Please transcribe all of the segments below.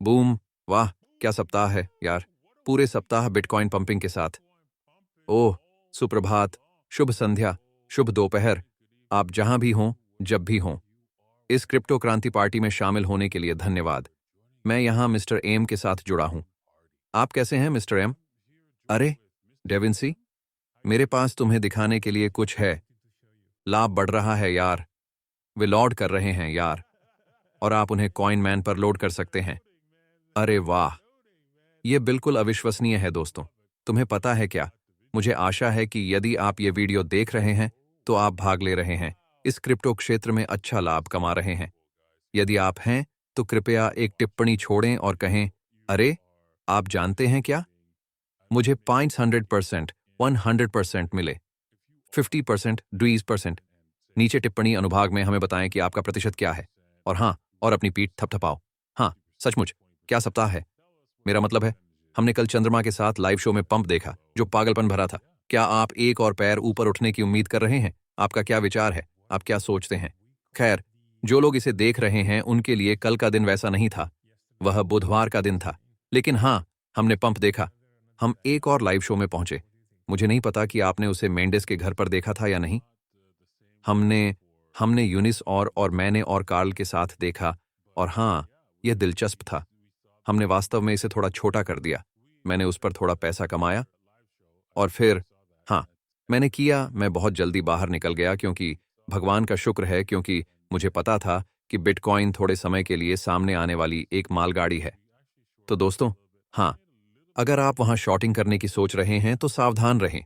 Boom. वाह, क्या सप्ताह है यार। पूरे सप्ताह बिटकॉइन पंपिंग के साथ। ओह, सुप्रभात, शुभ संध्या, शुभ दोपहर, आप जहां भी हों, जब भी हों। इस क्रिप्टो क्रांति पार्टी में शामिल होने के लिए धन्यवाद। मैं यहां मिस्टर एम के साथ जुड़ा हूं। आप कैसे हैं मिस्टर एम? अरे डेविंसी, मेरे पास तुम्हें दिखाने के लिए कुछ है। लाभ बढ़ रहा है यार। वे लोड कर रहे हैं यार, और आप उन्हें कॉइन मैन पर लोड कर सकते हैं। अरे वाह, ये बिल्कुल अविश्वसनीय है दोस्तों। तुम्हें पता है क्या, मुझे आशा है कि यदि आप ये वीडियो देख रहे हैं तो आप भाग ले रहे हैं, इस क्रिप्टो क्षेत्र में अच्छा लाभ कमा रहे हैं। यदि आप हैं तो कृपया एक टिप्पणी छोड़ें और कहें, अरे आप जानते हैं क्या, मुझे 500%, 100% मिले, 50%, 20%। नीचे टिप्पणी अनुभाग में हमें बताएं कि आपका प्रतिशत क्या है। और हाँ, और अपनी पीठ थपथपाओ। हाँ, सचमुच, क्या सप्ताह है। मेरा मतलब है, हमने कल चंद्रमा के साथ लाइव शो में पंप देखा जो पागलपन भरा था। क्या आप एक और पैर ऊपर उठने की उम्मीद कर रहे हैं? आपका क्या विचार है? आप क्या सोचते हैं? खैर, जो लोग इसे देख रहे हैं उनके लिए कल का दिन वैसा नहीं था। वह बुधवार का दिन था। लेकिन हाँ, हमने पंप देखा। हम एक और लाइव शो में पहुंचे। मुझे नहीं पता कि आपने उसे मेंडेस के घर पर देखा था या नहीं। हमने हमने यूनिस और मैंने और कार्ल के साथ देखा, और हाँ, यह दिलचस्प था। हमने वास्तव में इसे थोड़ा छोटा कर दिया। मैंने उस पर थोड़ा पैसा कमाया, और फिर हाँ, मैं बहुत जल्दी बाहर निकल गया, क्योंकि भगवान का शुक्र है, क्योंकि मुझे पता था कि बिटकॉइन थोड़े समय के लिए सामने आने वाली एक मालगाड़ी है। तो दोस्तों, हाँ, अगर आप वहां शॉर्टिंग करने की सोच रहे हैं तो सावधान रहें।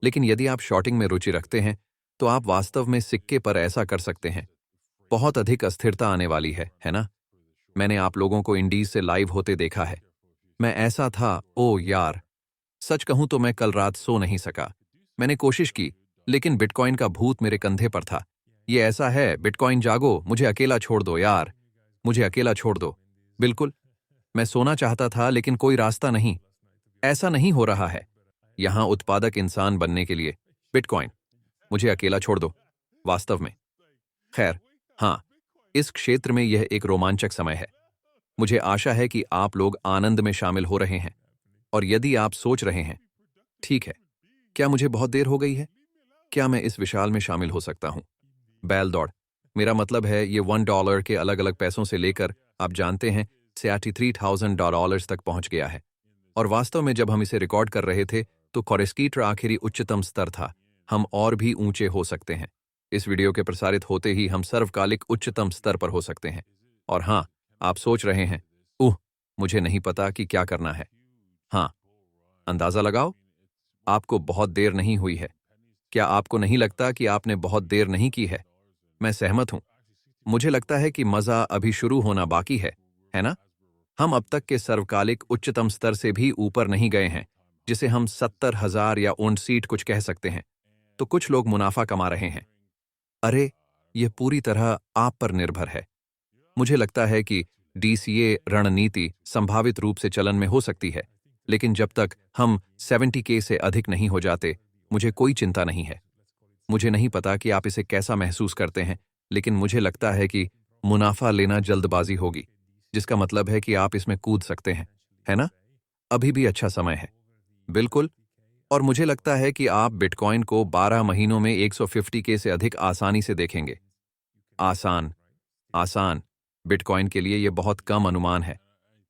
लेकिन यदि आप शॉर्टिंग में रुचि रखते हैं तो आप वास्तव में सिक्के पर ऐसा कर सकते हैं। बहुत अधिक अस्थिरता आने वाली है ना? मैंने आप लोगों को इंडीज से लाइव होते देखा है। मैं ऐसा था, ओ यार, सच कहूं तो मैं कल रात सो नहीं सका। मैंने कोशिश की, लेकिन बिटकॉइन का भूत मेरे कंधे पर था। ये ऐसा है, बिटकॉइन जागो, मुझे अकेला छोड़ दो यार, मुझे अकेला छोड़ दो। बिल्कुल, मैं सोना चाहता था लेकिन कोई रास्ता नहीं। ऐसा नहीं हो रहा है। यहां उत्पादक इंसान बनने के लिए बिटकॉइन, मुझे अकेला छोड़ दो, वास्तव में। खैर, हाँ, इस क्षेत्र में यह एक रोमांचक समय है। मुझे आशा है कि आप लोग आनंद में शामिल हो रहे हैं। और यदि आप सोच रहे हैं, ठीक है, क्या मुझे बहुत देर हो गई है? क्या मैं इस विशाल में शामिल हो सकता हूं? बैल दौड़, मेरा मतलब है, ये $1 के अलग अलग पैसों से लेकर, आप जानते हैं, $83,000 तक पहुंच गया है। और वास्तव में जब हम इसे रिकॉर्ड कर रहे थे तो कोरेस्कीटर आखिरी उच्चतम स्तर था। हम और भी ऊंचे हो सकते हैं। इस वीडियो के प्रसारित होते ही हम सर्वकालिक उच्चतम स्तर पर हो सकते हैं। और हाँ, आप सोच रहे हैं, मुझे नहीं पता कि क्या करना है। हाँ, अंदाजा लगाओ, आपको बहुत देर नहीं हुई है। क्या आपको नहीं लगता कि आपने बहुत देर नहीं की है? मैं सहमत हूं। मुझे लगता है कि मजा अभी शुरू होना बाकी है ना? हम अब तक के सर्वकालिक उच्चतम स्तर से भी ऊपर नहीं गए हैं, जिसे हम 70,000 या 59 कुछ कह सकते हैं। तो कुछ लोग मुनाफा कमा रहे हैं। अरे, यह पूरी तरह आप पर निर्भर है। मुझे लगता है कि डीसीए रणनीति संभावित रूप से चलन में हो सकती है, लेकिन जब तक हम 70K से अधिक नहीं हो जाते, मुझे कोई चिंता नहीं है। मुझे नहीं पता कि आप इसे कैसा महसूस करते हैं, लेकिन मुझे लगता है कि मुनाफा लेना जल्दबाजी होगी, जिसका मतलब है कि आप इसमें कूद सकते हैं, है ना? अभी भी अच्छा समय है। बिल्कुल। और मुझे लगता है कि आप बिटकॉइन को 12 महीनों में 150K से अधिक आसानी से देखेंगे। आसान, आसान। बिटकॉइन के लिए यह बहुत कम अनुमान है,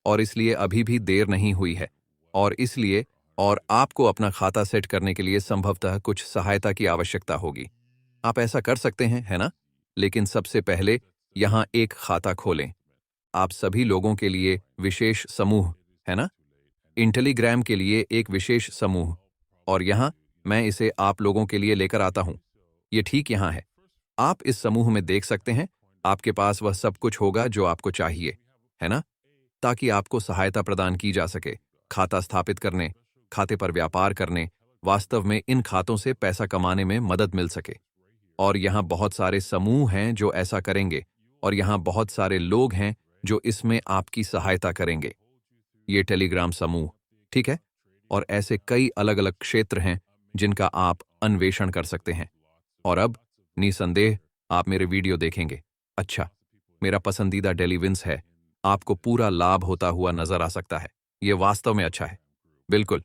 और इसलिए अभी भी देर नहीं हुई है। और इसलिए, और आपको अपना खाता सेट करने के लिए संभवतः कुछ सहायता की आवश्यकता होगी। आप ऐसा कर सकते हैं, है ना? लेकिन सबसे पहले यहां एक खाता खोलें। आप सभी लोगों के लिए विशेष समूह, है ना? इंटेलीग्राम के लिए एक विशेष समूह। और यहां मैं इसे आप लोगों के लिए लेकर आता हूं। ये ठीक यहां है। आप इस समूह में देख सकते हैं, आपके पास वह सब कुछ होगा जो आपको चाहिए, है ना? ताकि आपको सहायता प्रदान की जा सके, खाता स्थापित करने, खाते पर व्यापार करने, वास्तव में इन खातों से पैसा कमाने में मदद मिल सके। और यहाँ बहुत सारे समूह हैं जो ऐसा करेंगे, और यहाँ बहुत सारे लोग हैं जो इसमें आपकी सहायता करेंगे। ये टेलीग्राम समूह, ठीक है? और ऐसे कई अलग अलग क्षेत्र हैं जिनका आप अन्वेषण कर सकते हैं। और अब, निसंदेह, आप मेरे वीडियो देखेंगे। अच्छा, मेरा पसंदीदा डेलीविंस है। आपको पूरा लाभ होता हुआ नजर आ सकता है। ये वास्तव में अच्छा है। बिल्कुल,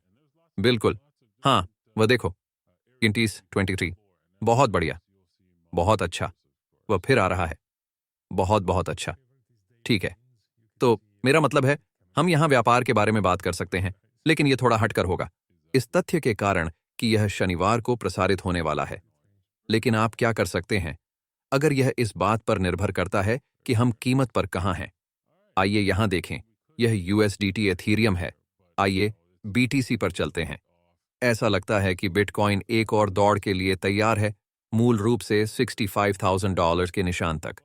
बिल्कुल। हाँ, वह देखो, किंटीस 23। बहुत बढ़िया, बहुत अच्छा। वह फिर आ रहा है। बहुत बहुत अच्छा। ठीक है। तो मेरा मतलब है, हम यहां व्यापार के बारे में बात कर सकते हैं, लेकिन यह थोड़ा हटकर होगा, इस तथ्य के कारण कि यह शनिवार को प्रसारित होने वाला है। लेकिन आप क्या कर सकते हैं, अगर यह इस बात पर निर्भर करता है कि हम कीमत पर कहां हैं। आइए यहां देखें, यह यूएसडीटी एथीरियम है। आइए बीटीसी पर चलते हैं। ऐसा लगता है कि बिटकॉइन एक और दौड़ के लिए तैयार है, मूल रूप से $65,000 के निशान तक।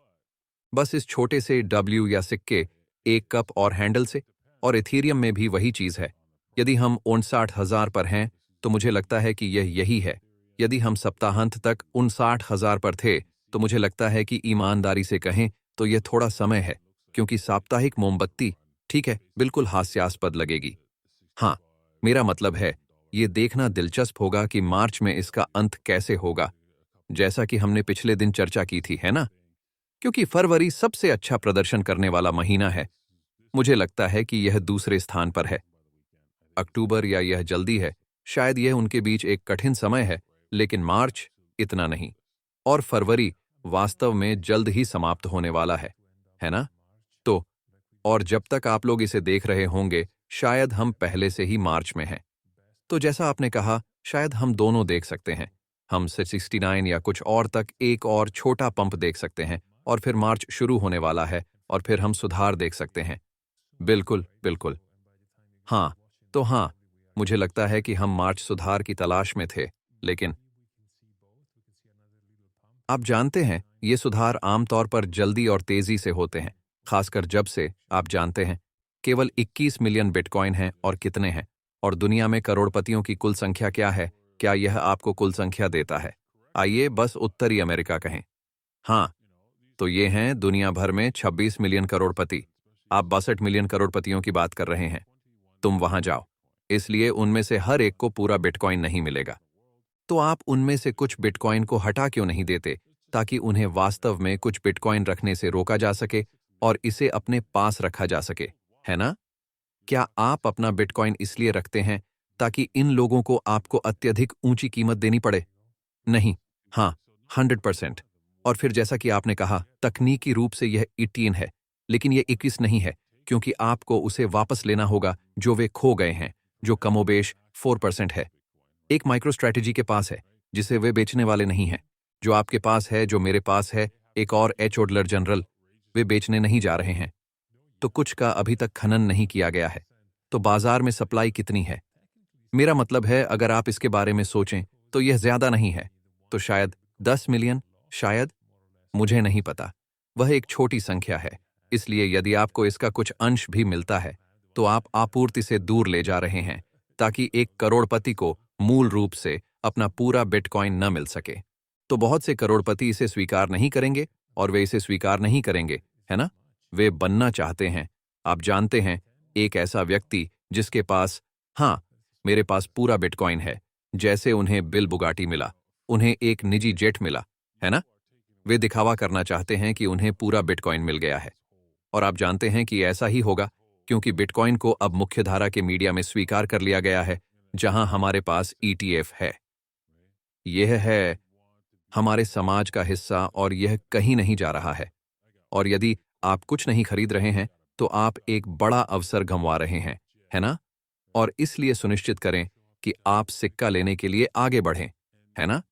बस इस छोटे से डब्ल्यू या सिक्के, एक कप और हैंडल से। और इथीरियम में भी वही चीज है। यदि हम 59,000 पर हैं, तो मुझे लगता है कि यह यही है। यदि हम सप्ताहांत तक 59,000 पर थे, तो मुझे लगता है कि ईमानदारी से कहें तो यह थोड़ा समय है, क्योंकि साप्ताहिक मोमबत्ती, ठीक है, बिल्कुल हास्यास्पद लगेगी। हाँ, मेरा मतलब है, ये देखना दिलचस्प होगा कि मार्च में इसका अंत कैसे होगा, जैसा कि हमने पिछले दिन चर्चा की थी, है ना? क्योंकि फरवरी सबसे अच्छा प्रदर्शन करने वाला महीना है। मुझे लगता है कि यह दूसरे स्थान पर है। अक्टूबर या यह जल्दी है, शायद यह उनके बीच एक कठिन समय है, लेकिन मार्च इतना नहीं। और फरवरी वास्तव में जल्द ही समाप्त होने वाला है ना? तो और जब तक आप लोग इसे देख रहे होंगे, शायद हम पहले से ही मार्च में हैं। तो जैसा आपने कहा, शायद हम दोनों देख सकते हैं। हम 69 या कुछ और तक एक और छोटा पंप देख सकते हैं, और फिर मार्च शुरू होने वाला है, और फिर हम सुधार देख सकते हैं। बिल्कुल, बिल्कुल। हाँ, तो हाँ, मुझे लगता है कि हम मार्च सुधार की तलाश में थे, लेकिन आप जानते हैं, ये सुधार आमतौर पर जल्दी और तेजी से होते हैं, खासकर जब से, आप जानते हैं, केवल 21 मिलियन बिटकॉइन हैं और कितने हैं, और दुनिया में करोड़पतियों की कुल संख्या क्या है, क्या यह आपको कुल संख्या देता है? आइए बस उत्तरी अमेरिका कहें। हाँ, तो ये हैं दुनिया भर में 26 मिलियन करोड़पति। आप 62 मिलियन करोड़पतियों की बात कर रहे हैं। तुम वहां जाओ। इसलिए उनमें से हर एक को पूरा बिटकॉइन नहीं मिलेगा। तो आप उनमें से कुछ बिटकॉइन को हटा क्यों नहीं देते, ताकि उन्हें वास्तव में कुछ बिटकॉइन रखने से रोका जा सके और इसे अपने पास रखा जा सके, है ना? क्या आप अपना बिटकॉइन इसलिए रखते हैं ताकि इन लोगों को आपको अत्यधिक ऊंची कीमत देनी पड़े? नहीं। हाँ, 100%। और फिर जैसा कि आपने कहा, तकनीकी रूप से यह 18 है, लेकिन यह 21 नहीं है, क्योंकि आपको उसे वापस लेना होगा जो वे खो गए हैं, जो कमोबेश 4% है। एक माइक्रो स्ट्रैटेजी के पास है, जिसे वे बेचने वाले नहीं हैं। जो आपके पास है, जो मेरे पास है, एक और एच ओडलर जनरल, वे बेचने नहीं जा रहे हैं। तो कुछ का अभी तक खनन नहीं किया गया है। तो बाजार में सप्लाई कितनी है? मेरा मतलब है, अगर आप इसके बारे में सोचें, तो यह ज्यादा नहीं है। तो शायद 10 मिलियन, शायद, मुझे नहीं पता। वह एक छोटी संख्या है। इसलिए यदि आपको इसका कुछ अंश भी मिलता है, तो आप आपूर्ति से दूर ले जा रहे हैं, ताकि एक करोड़पति को मूल रूप से अपना पूरा बिटकॉइन न मिल सके। तो बहुत से करोड़पति इसे स्वीकार नहीं करेंगे, और वे इसे स्वीकार नहीं करेंगे, है ना? वे बनना चाहते हैं, आप जानते हैं, एक ऐसा व्यक्ति जिसके पास, हाँ, मेरे पास पूरा बिटकॉइन है, जैसे उन्हें बिल बुगाटी मिला, उन्हें एक निजी जेट मिला, है ना? वे दिखावा करना चाहते हैं कि उन्हें पूरा बिटकॉइन मिल गया है। और आप जानते हैं कि ऐसा ही होगा, क्योंकि बिटकॉइन को अब मुख्यधारा के मीडिया में स्वीकार कर लिया गया है, जहां हमारे पास ईटीएफ है। यह है हमारे समाज का हिस्सा, और यह कहीं नहीं जा रहा है। और यदि आप कुछ नहीं खरीद रहे हैं, तो आप एक बड़ा अवसर गंवा रहे हैं, है ना? और इसलिए सुनिश्चित करें कि आप सिक्का लेने के लिए आगे बढ़ें, है ना?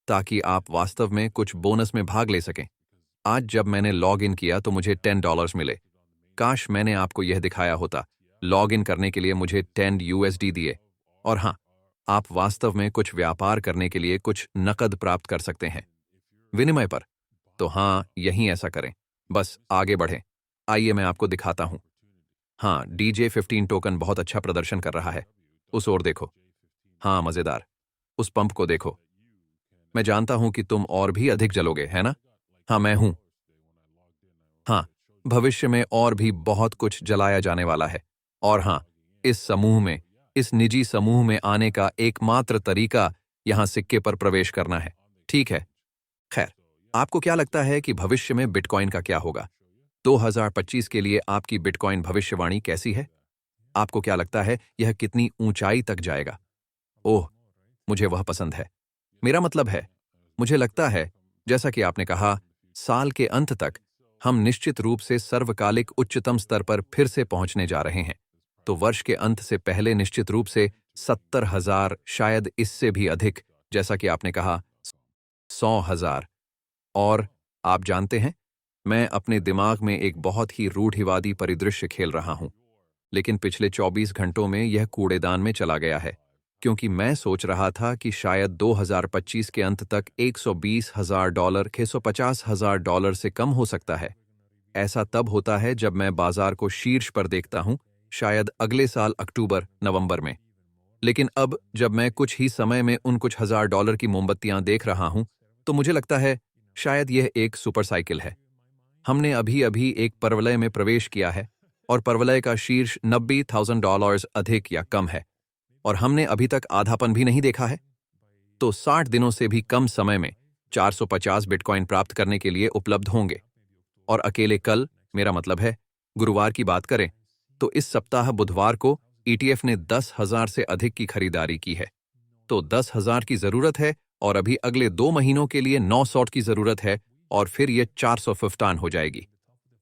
ताकि आप वास्तव में कुछ बोनस में भाग ले सकें। आज जब मैंने लॉग इन किया तो मुझे $10 मिले। काश मैंने आपको यह दिखाया होता। लॉग इन करने के लिए मुझे 10 यूएसडी दिए। और हाँ, आप वास्तव में कुछ व्यापार करने के लिए कुछ नकद प्राप्त कर सकते हैं विनिमय पर। तो हाँ, यही ऐसा करें। बस आगे बढ़ें। आइए मैं आपको दिखाता हूं। हाँ, DJ15 टोकन बहुत अच्छा प्रदर्शन कर रहा है। उस ओर देखो। हाँ, मजेदार। उस पंप को देखो। मैं जानता हूं कि तुम और भी अधिक जलोगे, है ना? हाँ, मैं हूं। हाँ, भविष्य में और भी बहुत कुछ जलाया जाने वाला है। और हाँ, इस समूह में, इस निजी समूह में आने का एकमात्र तरीका यहां सिक्के पर प्रवेश करना है। ठीक है। खैर, आपको क्या लगता है कि भविष्य में बिटकॉइन का क्या होगा? 2025 के लिए आपकी बिटकॉइन भविष्यवाणी कैसी है? आपको क्या लगता है यह कितनी ऊंचाई तक जाएगा? ओह, मुझे वह पसंद है। मेरा मतलब है, मुझे लगता है, जैसा कि आपने कहा, साल के अंत तक हम निश्चित रूप से सर्वकालिक उच्चतम स्तर पर फिर से पहुंचने जा रहे हैं। तो वर्ष के अंत से पहले निश्चित रूप से 70,000, शायद इससे भी अधिक, जैसा कि आपने कहा, 100,000। और आप जानते हैं, मैं अपने दिमाग में एक बहुत ही रूढ़िवादी परिदृश्य खेल रहा हूं, लेकिन पिछले 24 घंटों में यह कूड़ेदान में चला गया है, क्योंकि मैं सोच रहा था कि शायद 2025 के अंत तक $120,000, $150,000 से कम हो सकता है। ऐसा तब होता है जब मैं बाजार को शीर्ष पर देखता हूं, शायद अगले साल अक्टूबर नवंबर में। लेकिन अब जब मैं कुछ ही समय में उन कुछ $1,000 की मोमबत्तियां देख रहा हूं, तो मुझे लगता है शायद यह एक सुपर साइकिल है। हमने अभी अभी एक परवलय में प्रवेश किया है और परवलय का शीर्ष $90,000 अधिक या कम है, और हमने अभी तक आधापन भी नहीं देखा है। तो 60 दिनों से भी कम समय में 450 बिटकॉइन प्राप्त करने के लिए उपलब्ध होंगे। और अकेले कल, मेरा मतलब है गुरुवार की बात करें, तो इस सप्ताह बुधवार को ETF ने 10,000 से अधिक की खरीदारी की है। तो 10,000 की जरूरत है और अभी अगले 2 महीनों के लिए 900 की जरूरत है, और फिर यह 415 हो जाएगी।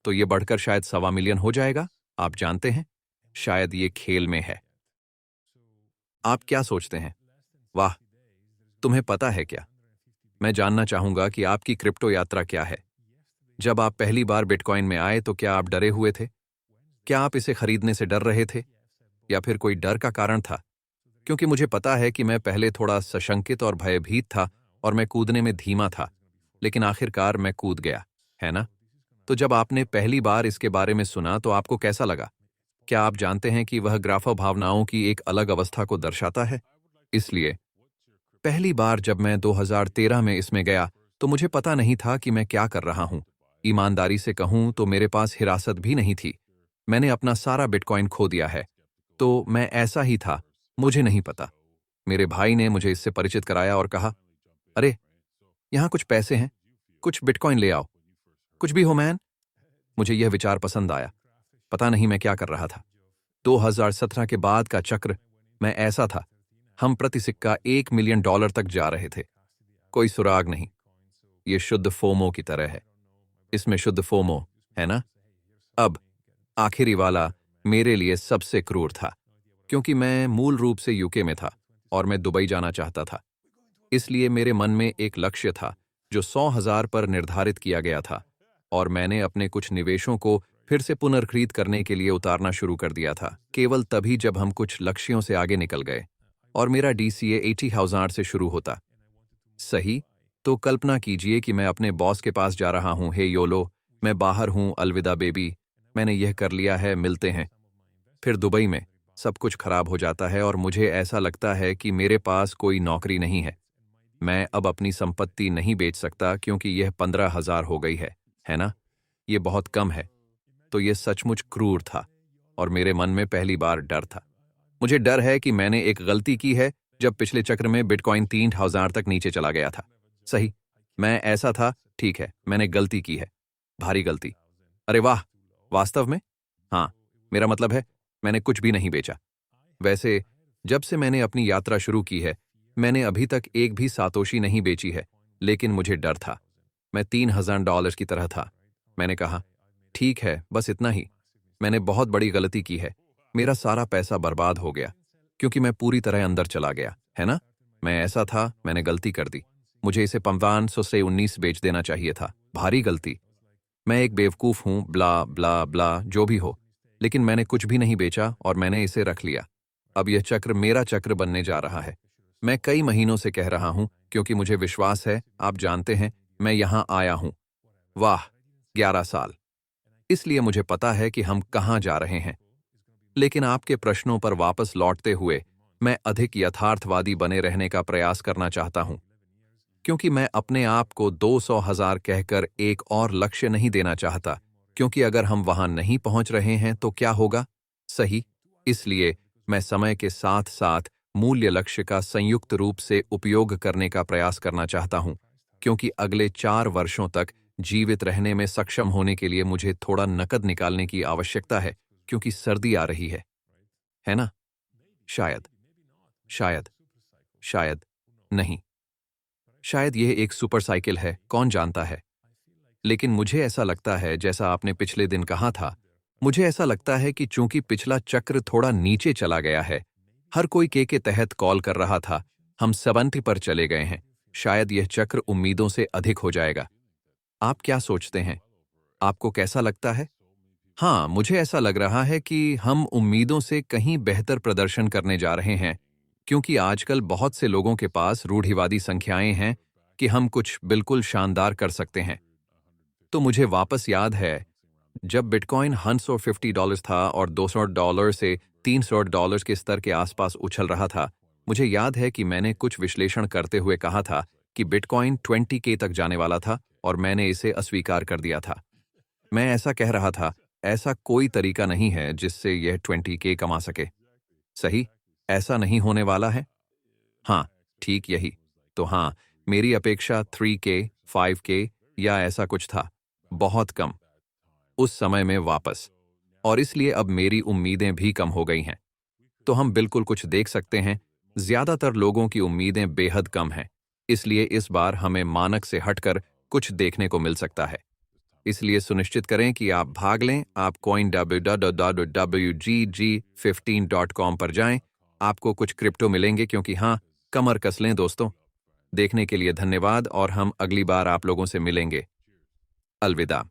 तो ये बढ़कर शायद 1.25 मिलियन हो जाएगा। आप जानते हैं, शायद ये खेल में है। आप क्या सोचते हैं? वाह, तुम्हें पता है क्या? मैं जानना चाहूंगा कि आपकी क्रिप्टो यात्रा क्या है। जब आप पहली बार बिटकॉइन में आए तो क्या आप डरे हुए थे? क्या आप इसे खरीदने से डर रहे थे, या फिर कोई डर का कारण था? क्योंकि मुझे पता है कि मैं पहले थोड़ा सशंकित और भयभीत था और मैं कूदने में धीमा था, लेकिन आखिरकार मैं कूद गया, है ना? तो जब आपने पहली बार इसके बारे में सुना तो आपको कैसा लगा? क्या आप जानते हैं कि वह ग्राफ भावनाओं की एक अलग अवस्था को दर्शाता है? इसलिए पहली बार जब मैं 2013 में इसमें गया तो मुझे पता नहीं था कि मैं क्या कर रहा हूं। ईमानदारी से कहूं तो मेरे पास हिरासत भी नहीं थी। मैंने अपना सारा बिटकॉइन खो दिया है। तो मैं ऐसा ही था, मुझे नहीं पता। मेरे भाई ने मुझे इससे परिचित कराया और कहा, अरे, यहां कुछ पैसे हैं, कुछ बिटकॉइन ले आओ। कुछ भी हो मैन। मुझे यह विचार पसंद आया। पता नहीं मैं क्या कर रहा था। 2017 के बाद का चक्र, मैं ऐसा था, हम प्रति सिक्का $1 मिलियन तक जा रहे थे। कोई सुराग नहीं। ये शुद्ध फोमो की तरह है। इसमें शुद्ध फोमो है ना? अब आखिरी वाला मेरे लिए सबसे क्रूर था, क्योंकि मैं मूल रूप से यूके में था और मैं दुबई जाना चाहता था। इसलिए मेरे मन में एक लक्ष्य था जो 100,000 पर निर्धारित किया गया था, और मैंने अपने कुछ निवेशों को फिर से पुनर्खरीद करने के लिए उतारना शुरू कर दिया था, केवल तभी जब हम कुछ लक्ष्यों से आगे निकल गए और मेरा DCA 80,000 से शुरू होता। सही? तो कल्पना कीजिए कि मैं अपने बॉस के पास जा रहा हूं, हे योलो, मैं बाहर हूं, अलविदा बेबी, मैंने यह कर लिया है, मिलते हैं। फिर दुबई में सब कुछ खराब हो जाता है और मुझे ऐसा लगता है कि मेरे पास कोई नौकरी नहीं है। मैं अब अपनी संपत्ति नहीं बेच सकता क्योंकि यह 15,000 हो गई है ना? ये बहुत कम है। तो ये सचमुच क्रूर था और मेरे मन में पहली बार डर था। मुझे डर है कि मैंने एक गलती की है जब पिछले चक्र में बिटकॉइन 3,000 तक नीचे चला गया था। सही, मैं ऐसा था, ठीक है, मैंने गलती की है, भारी गलती। अरे वाह, वास्तव में? हाँ, मेरा मतलब है, मैंने कुछ भी नहीं बेचा। वैसे, जब से मैंने अपनी यात्रा शुरू की है, मैंने अभी तक एक भी सातोशी नहीं बेची है, लेकिन मुझे डर था। मैं $3,000 की तरह था। मैंने कहा, ठीक है, बस इतना ही। मैंने बहुत बड़ी गलती की है। मेरा सारा पैसा बर्बाद हो गया, क्योंकि मैं पूरी तरह अंदर चला गया, है ना? मैं ऐसा था, मैंने गलती कर दी। मुझे इसे 1500 से 19 बेच देना चाहिए था। भारी गलती। मैं एक बेवकूफ़ हूँ, ब्ला ब्ला ब्ला, जो भी हो। लेकिन मैंने कुछ भी नहीं बेचा और मैंने इसे रख लिया। अब यह चक्र मेरा चक्र बनने जा रहा है। मैं कई महीनों से कह रहा हूं, क्योंकि मुझे विश्वास है, आप जानते हैं, मैं यहां आया हूं। वाह, 11 साल। इसलिए मुझे पता है कि हम कहां जा रहे हैं। लेकिन आपके प्रश्नों पर वापस लौटते हुए, मैं अधिक यथार्थवादी बने रहने का प्रयास करना चाहता हूं, क्योंकि मैं अपने आप को 200,000 कहकर एक और लक्ष्य नहीं देना चाहता, क्योंकि अगर हम वहां नहीं पहुंच रहे हैं तो क्या होगा? सही, इसलिए मैं समय के साथ साथ मूल्य लक्ष्य का संयुक्त रूप से उपयोग करने का प्रयास करना चाहता हूं, क्योंकि अगले 4 वर्षों तक जीवित रहने में सक्षम होने के लिए मुझे थोड़ा नकद निकालने की आवश्यकता है क्योंकि सर्दी आ रही है ना? शायद, शायद, शायद, नहीं। शायद यह एक सुपर साइकिल है, कौन जानता है? लेकिन मुझे ऐसा लगता है, जैसा आपने पिछले दिन कहा था, मुझे ऐसा लगता है कि चूंकि पिछला चक्र थोड़ा नीचे चला गया है, हर कोई के तहत कॉल कर रहा था, हम 70 पर चले गए हैं, शायद यह चक्र उम्मीदों से अधिक हो जाएगा। आप क्या सोचते हैं? आपको कैसा लगता है? हाँ, मुझे ऐसा लग रहा है कि हम उम्मीदों से कहीं बेहतर प्रदर्शन करने जा रहे हैं, क्योंकि आजकल बहुत से लोगों के पास रूढ़िवादी संख्याएं हैं कि हम कुछ बिल्कुल शानदार कर सकते हैं। तो मुझे वापस याद है, जब बिटकॉइन $150 था और $200 से $300 के स्तर के आसपास उछल रहा था, मुझे याद है कि मैंने कुछ विश्लेषण करते हुए कहा था कि बिटकॉइन 20K तक जाने वाला था और मैंने इसे अस्वीकार कर दिया था। मैं ऐसा कह रहा था, ऐसा कोई तरीका नहीं है जिससे यह 20K कमा सके। सही? ऐसा नहीं होने वाला है? हाँ, ठीक यही। तो हाँ, मेरी अपेक्षा 3K, 5K या ऐसा कुछ था, बहुत कम। उस समय में वापस। और इसलिए अब मेरी उम्मीदें भी कम हो गई हैं। तो हम बिल्कुल कुछ देख सकते हैं, ज्यादातर लोगों की उम्मीदें बेहद कम हैं। इसलिए इस बार हमें मानक से हटकर कुछ देखने को मिल सकता है। इसलिए सुनिश्चित करें कि आप भाग लें, आप coin.wg15.com पर जाएं, आपको कुछ क्रिप्टो मिलेंगे क्योंकि हाँ, कमर कस लें दोस्तों। देखने के लिए धन्यवाद और हम अगली बार आप लोगों से मिलेंगे। अलविदा।